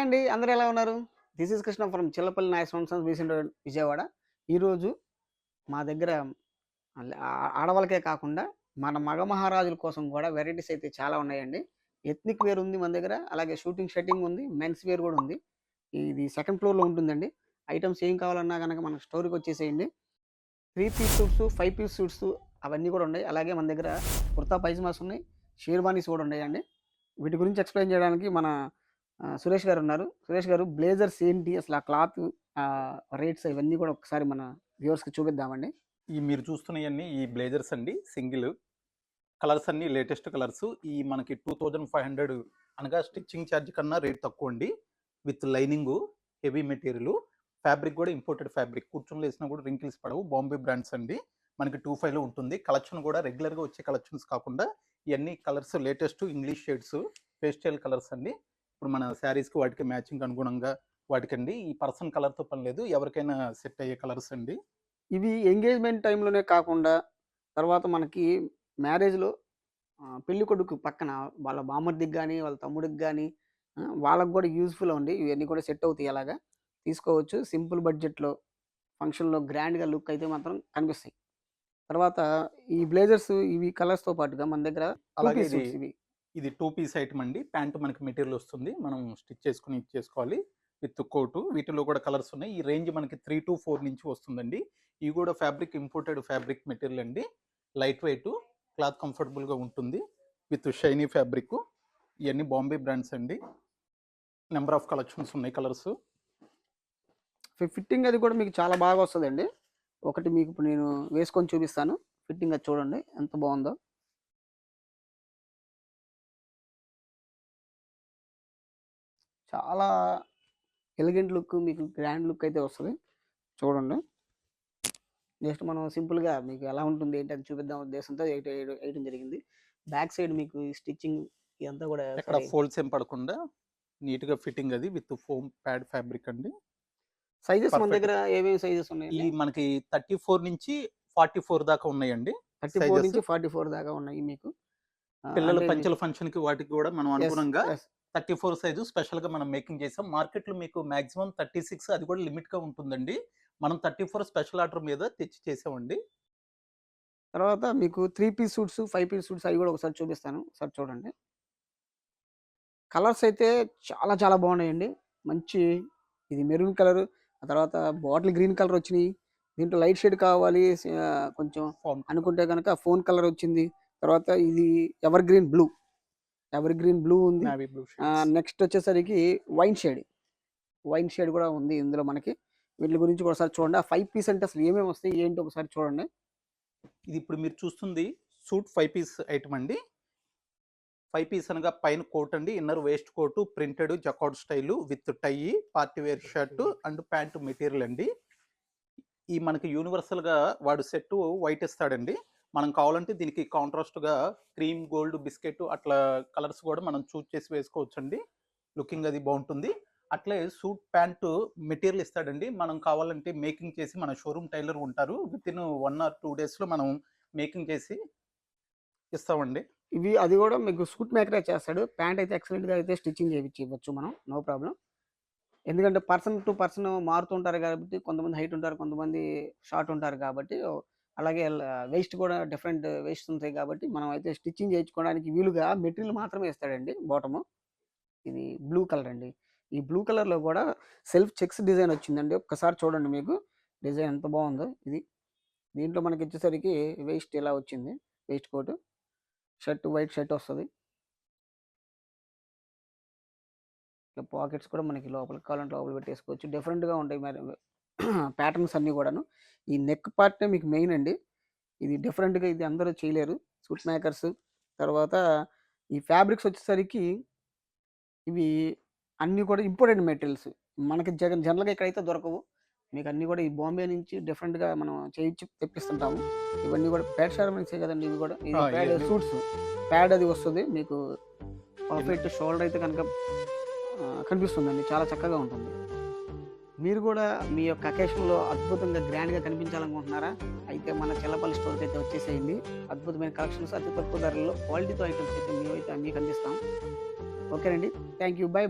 అండి. అందరూ ఎలా ఉన్నారు? This is Krishna from Chillapalli Nayak sound sons Besant road, Vijayawada. ఈరోజు మా దగ్గర ఆడవాళ్ళకే కాకుండా మన మగ మహారాజుల కోసం కూడా వెరైటీస్ అయితే చాలా ఉన్నాయండి. ఎథ్నిక్ వేర్ ఉంది మన దగ్గర. అలాగే షూటింగ్ షర్టింగ్ ఉంది. మెన్స్ వేర్ కూడా ఉంది. ఇది సెకండ్ ఫ్లోర్‌లో ఉంటుందండి. ఐటెమ్స్ ఏం కావాలన్నా గనక మన స్టోర్‌కొచ్చేసేయండి. 3 పీస్ సూట్సు, 5 పీస్ సూట్సు అవన్నీ కూడా ఉన్నాయి. అలాగే మన దగ్గర కుర్తా పైజామాస్ ఉన్నాయి. షేర్వానీస్ కూడా ఉన్నాయండి. వీటి గురించి ఎక్స్‌ప్లెయిన్ చేయడానికి మన సురేష్ గారున్నారు. సురేష్ గారు బ్లేజర్స్ ఏంటి? అసలు ఆ క్లాత్ రేట్స్ ఇవన్నీ కూడా ఒకసారి మన వ్యూవర్స్‌కి చూపిద్దామండి. ఈ మీరు చూస్తున్నయన్నీ ఈ బ్లేజర్స్ అండి. సింగిల్ కలర్స్ అన్నీ లేటెస్ట్ కలర్స్. ఈ మనకి 2500 అనగా స్టిచ్చింగ్ ఛార్జ్ కన్నా రేట్ తక్కువండి. With lining, heavy material, fabric కూడా ఇంపోర్టెడ్ ఫ్యాబ్రిక్. కూర్చొనిలో ఏసినా కూడా రింకిల్స్ పడవు. బాంబే బ్రాండ్స్ అండి. మనకి 25లో ఉంటుంది. కలెక్షన్ కూడా రెగ్యులర్‌గా వచ్చే కలెక్షన్స్ కాకుండా ఇయన్నీ colours latest English shades, pastel colours అండి. ఇప్పుడు మన శారీస్‌కి వాటికి మ్యాచింగ్ అనుగుణంగా వాటికండి. ఈ పర్సన్ కలర్‌తో పని లేదు. ఎవరికైనా సెట్ అయ్యే కలర్స్ అండి. ఇవి ఎంగేజ్‌మెంట్ టైమ్‌లోనే కాకుండా తర్వాత మనకి మ్యారేజ్‌లో పెళ్ళికొడుకు పక్కన వాళ్ళ బామర్దికి గాని, వాళ్ళ తమ్ముడికి గాని వాళ్ళకి గూడా యూజ్‌ఫుల్ అండి. ఇవన్నీ కూడా సెట్ అవుతాయి అలాగా. తీసుకోవచ్చు. సింపుల్ బడ్జెట్‌లో ఫంక్షన్‌లో గ్రాండ్‌గా లుక్ అయితే మాత్రం కనిపిస్తాయి. తర్వాత ఈ బ్లేజర్స్ ఇవి కలర్స్‌తో పాటుగా మన దగ్గర 2 అలాగే పీస్ సూట్స్ ఇవి. ఇది 2 పీస్ ఐటమ్ అండి. ప్యాంట్ మనకి మెటీరియల్ వస్తుంది. మనం స్టిచ్ చేసుకొని ఇచ్చేసుకోవాలి. With coat. వీటిలో కూడా కలర్స్ ఉన్నాయి. ఈ రేంజ్ మనకి 3-4 నుంచి వస్తుందండి. ఇవి కూడా ఫ్యాబ్రిక్ ఇంపోర్టెడ్ ఫ్యాబ్రిక్ మెటీరియల్ అండి. లైట్ వెయిట్, క్లాత్ కంఫర్టబుల్‌గా ఉంటుంది. With shiny fabric. ఇయన్నీ బాంబే బ్రాండ్స్ అండి. నంబర్ ఆఫ్ కలెక్షన్స్ ఉన్నాయి కలర్స్. ఫిట్టింగ్ అది కూడా మీకు చాలా బాగా వస్తదండి. ఒకటి మీకు ఇప్పుడు నేను వేసుకొని చూపిస్తాను. ఫిట్టింగ్ అది చూడండి ఎంత బావుందో. చాలా ఎలిగెంట్ లుక్ మీకు గ్రాండ్ లుక్ అయితే వస్తది. చూడండి. జస్ట్ మనం సింపుల్‌గా మీకు ఎలా ఉంటుంది ఏంటి అని చూపిద్దాం ఉద్దేశంతో ఏయడం జరిగింది. బ్యాక్ సైడ్ మీకు ఈ స్టిచ్చింగ్ ఇదంతా కూడా ఎక్కడ ఫోల్డ్స్ ఏం పడకుండా నీట్‌గా ఫిట్టింగ్ అది విత్ ఫోమ్ ప్యాడ్ ఫ్యాబ్రిక్ అండి. సైజెస్ మన పర్ఫెక్ట్. దగ్గర ఏమేమి సైజెస్ ఈ ఉన్నాయండి? మనకి 34 నుంచి 44 దాకా ఉన్నాయండి 34 సైజెస్. నుంచి 44 దాకా ఉన్నాయి మీకు. పిల్లల అంటే మీకు పంచెల ఫంక్షన్‌కి వాటికి కూడా మనం యెస్. అనుగుణంగా యెస్. 34 సైజు స్పెషల్‌గా మనం మేకింగ్ చేసాం. మార్కెట్‌లో మీకు మాక్సిమం 36 అది కూడా లిమిట్‌గా ఉంటుందండి. మనం 34 స్పెషల్ ఆర్డర్ మీద తెచ్చి చేసామండి. తర్వాత మీకు 3 పీస్ సూట్స్, 5 పీస్ సూట్స్ అవి కూడా ఒకసారి చూపిస్తాను. ఒకసారి చూడండి. కలర్స్ అయితే చాలా చాలా బాగున్నాయండి. మంచి ఇది మెరూన్ కలరు, ఆ తర్వాత బాటిల్ గ్రీన్ కలర్ వచ్చినియి. దీంట్లో లైట్ షేడ్ కావాలి కొంచెం ఫార్మ్ అనుకుంటే గనక ఫోన్ కలర్ వచ్చింది. తర్వాత ఇది evergreen blue. Evergreen blue ఉంది. Navy blue shades. నెక్స్ట్ వచ్చేసరికి వైన్ షేడ్. వైన్ షేడ్ కూడా ఉంది ఇందులో మనకి. వీటిలి గురించి కూడా ఒకసారి చూడండి. ఆ 5 పీస్ అంటే అసలు ఏమేమి వస్తాయి? ఏంటి ఒకసారి చూడండి. ఇది ఇప్పుడు మీరు చూస్తుంది సూట్ 5 పీస్ ఐటమ్ అండి. 5 పీస్ అనగా పైన కోట్ అండి. Inner waistcoat printed jacquard style with tie, party wear shirt and pant material అండి. ఈ మనకి యూనివర్సల్‌గా వాడు సెట్ వైట్ ఇస్తాడండి. మనం కావాలంటే దీనికి కాంట్రాస్ట్‌గా క్రీమ్, గోల్డ్, బిస్కెట్ అట్లా కలర్స్ కూడా మనం చూజ్ చేసి వేసుకోవచ్చండి. లుకింగ్ అది బావుంటుంది. అట్లే సూట్ ప్యాంటు మెటీరియల్ ఇస్తాడండి. మనం కావాలంటే మేకింగ్ చేసి మన షోరూమ్ టైలర్ ఉంటారు. వితిన్ 1 ఆర్ 2 డేస్‌లో మనం మేకింగ్ చేసి ఇస్తామండి. ఇవి అది కూడా మీకు సూట్ మేకరే చేస్తాడు. ప్యాంట్ అయితే ఎక్సలెంట్‌గా అయితే స్టిచ్చింగ్ చేపిచ్చి ఇవ్వచ్చు మనం. No problem. ఎందుకంటే పర్సన్ టు పర్సన్ మారుతూ ఉంటారు కాబట్టి కొంతమంది హైట్ ఉంటారు. కొంతమంది షార్ట్ ఉంటారు కాబట్టి అలాగే వేస్ట్ కూడా డిఫరెంట్ వేస్ట్స్ ఉంటాయి కాబట్టి మనం అయితే స్టిచ్చింగ్ చేయించుకోవడానికి వీలుగా మెటీరియల్ మాత్రమే ఇస్తాడండి బాటము. ఇది బ్లూ కలర్ అండి. ఈ బ్లూ కలర్‌లో కూడా సెల్ఫ్ చెక్స్ డిజైన్ వచ్చిందండి. ఒక్కసారి చూడండి మీకు డిజైన్ ఎంత బావుందో ఇది. దీంట్లో మనకొచ్చేసరికి వేస్ట్ ఇలా వచ్చింది. Waistcoat. Shirt white shirt వస్తది. ఇట్లా పాకెట్స్ కూడా మనకి లోపలికి కావాలంటే లోపల పెట్టేసుకోవచ్చు. డిఫరెంట్‌గా ఉంటాయి మరి ప్యాటర్న్స్ అన్నీ గూడాను. ఈ నెక్ పార్టే మీకు మెయిన్ అండి. ఇది డిఫరెంట్‌గా ఇది అందరూ చేయలేరు. సూట్ మేకర్స్ తర్వాత ఈ ఫ్యాబ్రిక్స్ వచ్చేసరికి ఇవి అన్నీ కూడా ఇంపోర్టెడ్ మెటీరియల్స్. మనకి జనరల్‌గా ఇక్కడైతే దొరకవు. మీకు అన్నీ కూడా ఈ బాంబే నుంచి డిఫరెంట్‌గా మనం చేయించి తెప్పిస్తుంటాము. ఇవన్నీ కూడా ప్యాడ్ షార్మనీసే కదండీ ఇవి కూడా. ఇది ప్యాడ్ ఇయన్నీ సూట్స్. ప్యాడ్ అది వస్తది. మీకు ఇన్ పర్ఫెక్ట్ షోల్డర్ అయితే కనుక కనిపిస్తుందండి. చాలా చక్కగా ఉంటుంది. మీరు కూడా మీ యొక్క అకేషన్‌లో అద్భుతంగా గ్రాండ్‌గా కనిపించాలనుకుంటున్నారా? అయితే మన చిల్లపల్లి స్టోర్‌కైతే వచ్చేసేయండి. అద్భుతమైన కలెక్షన్స్ అతి తక్కువ ధరల్లో క్వాలిటీతో ఐటెమ్స్ అయితే మేమైతే మీకు అందిస్తాం. ఓకేనండి. Thank you. బై.